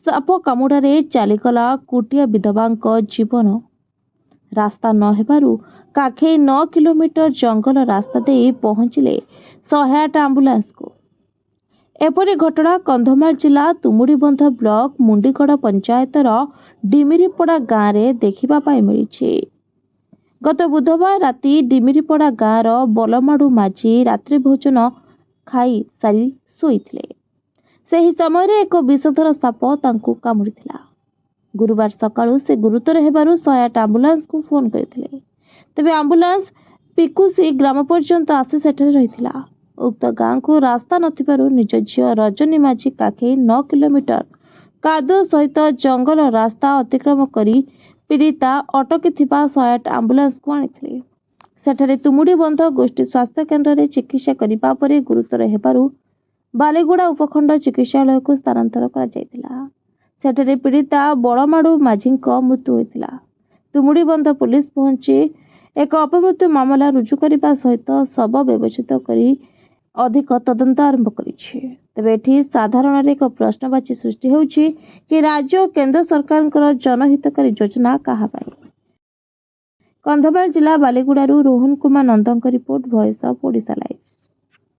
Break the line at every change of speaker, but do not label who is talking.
Shop कामुड़े चलीगला कुटिया विधवांक जीवन। रास्ता न हेबारु काखे 9 किलोमीटर जंगल रास्ता दे पहुंचले 108 आंबुलांस को। एपरी घटना कंधमाल जिला तुमुड़ीबंध ब्लॉक मुंडीगड़ पंचायतर डिमिरीपड़ा गाँव में देखा मिली। गत बुधवार राति डिमिरीपड़ा गाँव बलमाड़ू माझी रात्रि भोजन खाई सारी शोइथिले। सही समय एक विषधर साप तांकु कामुड़िथिला। गुरुवार सकाळु से गुरुतर हेबारु 108 आंबुलांस को फोन करथिले। तेबे आंबुलांस पिकुसी ग्राम पर्यंत आसी सेठरे रहिथिला। उक्त गाँ को रास्ता नथिबारु निज झियो रजनी माझी काखे 9 किलोमीटर कादो सहित जंगल रास्ता अतिक्रम करी पीड़िता अटकी 108 आंबुलांस को आनिथिले। सेठरे तुमुड़ीबंध गोष्ठी स्वास्थ्य केन्द्र में चिकित्सा करिबा परे गुरुतर हेबारु बालीगुड़ा उपखंड चिकित्सालय को स्थानांतर करा जायतिला। सेठरे पीड़िता बलमाड़ू माझी मृत्यु होइतिला। तुमुड़ीबंध पुलिस पहुंची एक अपमृत्यु मामला रुजु करने सहित शव व्यवस्थित करी अधिक तदंत आरंभ करिछि। तेबे एठी साधारण एक प्रश्नवाची सृष्टि होउछि कि राज्य और केंद्र सरकार जनहितकारी योजना कहा पाई। कंधमाल जिला बालीगुड़ारू Rohan Kumar Nandan report, voice of Odisha live.